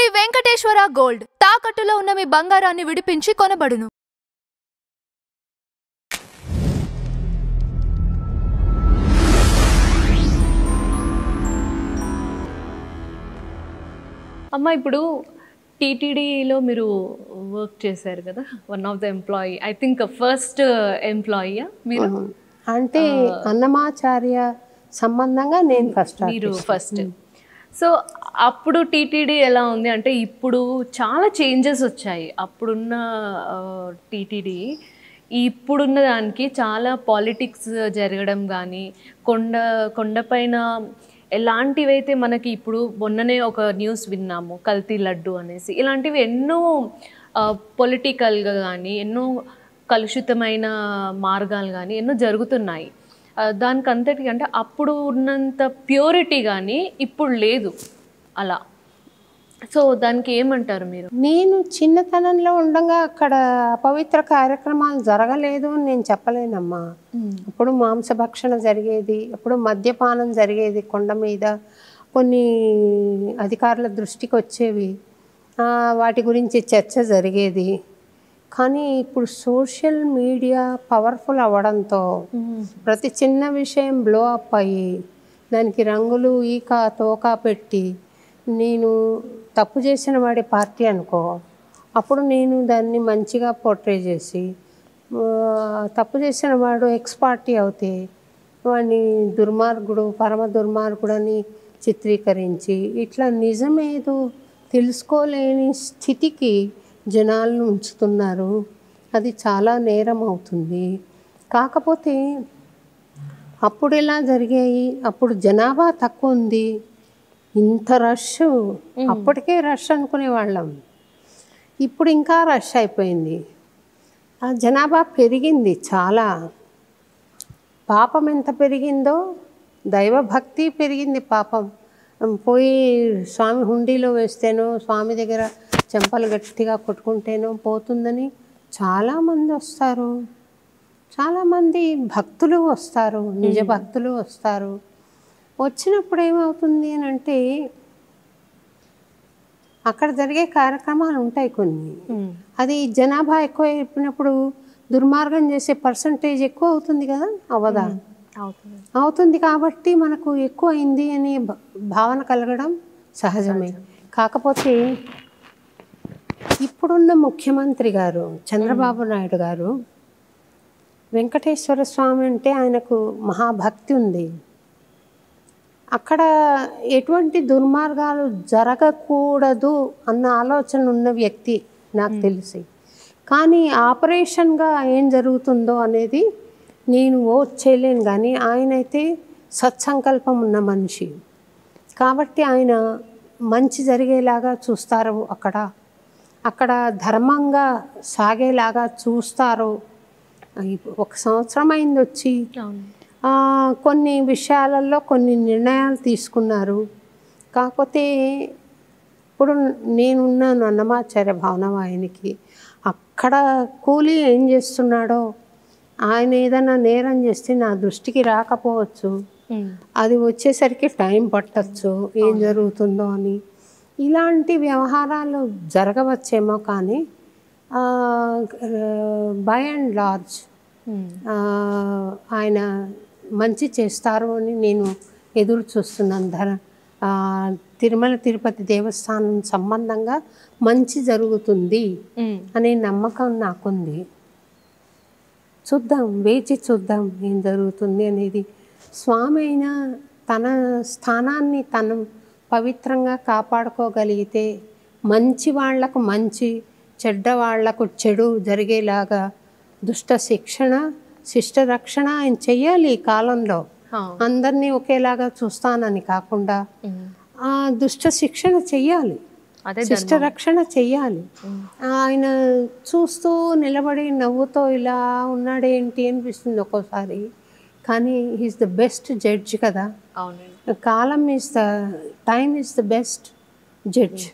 Shri Venkateswara gold తాకట్టులో ఉన్న మీ బంగారాన్ని విడిపించి కొనబడును. అమ్మ ఇప్పుడు టీటీడీలో మీరు వర్క్ చేశారు కదా, one of the employee, I think first ఎంప్లాయీయా మీరు? అంటే అన్నమాచార్య సంబంధంగా నేను ఫస్ట్. సో అప్పుడు టీటీడీ ఎలా ఉంది అంటే, ఇప్పుడు చాలా చేంజెస్ వచ్చాయి. అప్పుడున్న టీటీడీ ఇప్పుడున్న దానికి చాలా పాలిటిక్స్ జరగడం కానీ, కొండపైన ఎలాంటివైతే మనకి ఇప్పుడు మొన్ననే ఒక న్యూస్ విన్నాము, కల్తీ లడ్డు అనేసి. ఇలాంటివి ఎన్నో పొలిటికల్గా కానీ, ఎన్నో కలుషితమైన మార్గాలు కానీ ఎన్నో జరుగుతున్నాయి. దానికి అంతటి అంటే అప్పుడు ఉన్నంత ప్యూరిటీ కానీ ఇప్పుడు లేదు అలా. సో దానికి ఏమంటారు మీరు? నేను చిన్నతనంలో ఉండగా అక్కడ అపవిత్ర కార్యక్రమాలు జరగలేదు అని నేను చెప్పలేనమ్మా. అప్పుడు మాంసభక్షణ జరిగేది, అప్పుడు మద్యపానం జరిగేది, కొండ మీద కొన్ని అధికారుల దృష్టికి వచ్చేవి, వాటి గురించి చర్చ జరిగేది. కానీ ఇప్పుడు సోషల్ మీడియా పవర్ఫుల్ అవ్వడంతో ప్రతి చిన్న విషయం బ్లో అప్ అయ్యి దానికి రంగులు ఈక తోక పెట్టి, నేను తప్పు చేసిన వాడి పార్టీ అనుకో, అప్పుడు నేను దాన్ని మంచిగా పోర్ట్రే చేసి, తప్పు చేసిన వాడు ఎక్స్ పార్టీ అవుతే వాడిని దుర్మార్గుడు, పరమ దుర్మార్గుడు అని చిత్రీకరించి, ఇట్లా నిజమేదో తెలుసుకోలేని స్థితికి జనాలను ఉంచుతున్నారు. అది చాలా నేరం అవుతుంది. కాకపోతే అప్పుడు ఎలా జరిగాయి, అప్పుడు జనాభా తక్కువ ఉంది, ఇంత రష్, అప్పటికే రష్ అనుకునేవాళ్ళం, ఇప్పుడు ఇంకా రష్ అయిపోయింది. ఆ జనాభా పెరిగింది చాలా. పాపం ఎంత పెరిగిందో దైవభక్తి పెరిగింది. పాపం పోయి స్వామి హుండీలో వేస్తేనో, స్వామి దగ్గర చెంపలు గట్టిగా కొట్టుకుంటేనో పోతుందని చాలామంది వస్తారు. చాలామంది భక్తులు వస్తారు, నిజ భక్తులు వస్తారు. వచ్చినప్పుడు ఏమవుతుంది అని అంటే, అక్కడ జరిగే కార్యక్రమాలు ఉంటాయి కొన్ని, అది జనాభా ఎక్కువ అయిపోయినప్పుడు దుర్మార్గం చేసే పర్సంటేజ్ ఎక్కువ అవుతుంది కదా, అవదా? అవుతుంది. కాబట్టి మనకు ఎక్కువ అయింది అనే భావన కలగడం సహజమే. కాకపోతే ఇప్పుడున్న ముఖ్యమంత్రి గారు చంద్రబాబు నాయుడు గారు, వెంకటేశ్వర స్వామి అంటే ఆయనకు మహాభక్తి ఉంది. అక్కడ ఎటువంటి దుర్మార్గాలు జరగకూడదు అన్న ఆలోచన ఉన్న వ్యక్తి నాకు తెలిసి. కానీ ఆపరేషన్గా ఏం జరుగుతుందో అనేది నేను ఓట్ చేయలేను. కానీ ఆయనైతే సత్సంకల్పం ఉన్న మనిషి కాబట్టి ఆయన మంచి జరిగేలాగా చూస్తారు. అక్కడ ధర్మంగా సాగేలాగా చూస్తారు. 1 సంవత్సరం అయింది వచ్చి, కొన్ని విషయాలలో కొన్ని నిర్ణయాలు తీసుకున్నారు. కాకపోతే ఇప్పుడు నేనున్నాను అన్నమాచార్య భవనం, ఆయనకి అక్కడ కూలీ ఏం చేస్తున్నాడో, ఆయన ఏదైనా నేరం చేస్తే నా దృష్టికి రాకపోవచ్చు, అది వచ్చేసరికి టైం పట్టచ్చు ఏం జరుగుతుందో అని. ఇలాంటి వ్యవహారాలు జరగవచ్చేమో, కానీ బై అండ్ లార్జ్ ఆయన మంచి చేస్తారు అని నేను ఎదురు చూస్తున్నాను. తిరుమల తిరుపతి దేవస్థానం సంబంధంగా మంచి జరుగుతుంది అనే నమ్మకం నాకుంది. చూద్దాం, వేచి చూద్దాం ఏం జరుగుతుంది అనేది. స్వామి అయినా తన స్థానాన్ని తను పవిత్రంగా కాపాడుకోగలిగితే, మంచి వాళ్లకు మంచి, చెడ్డ వాళ్లకు చెడు జరిగేలాగా దుష్ట శిక్షణ, శిష్ట రక్షణ ఆయన చెయ్యాలి. ఈ కాలంలో అందరినీ ఒకేలాగా చూస్తానని కాకుండా దుష్ట శిక్షణ చెయ్యాలి, శిష్ట రక్షణ చెయ్యాలి. ఆయన చూస్తూ నిలబడి నవ్వుతో ఇలా ఉన్నాడేంటి అనిపిస్తుంది ఒక్కోసారి. కానీ హీస్ ద బెస్ట్ జడ్జ్ కదా. కాలం time is the best judge.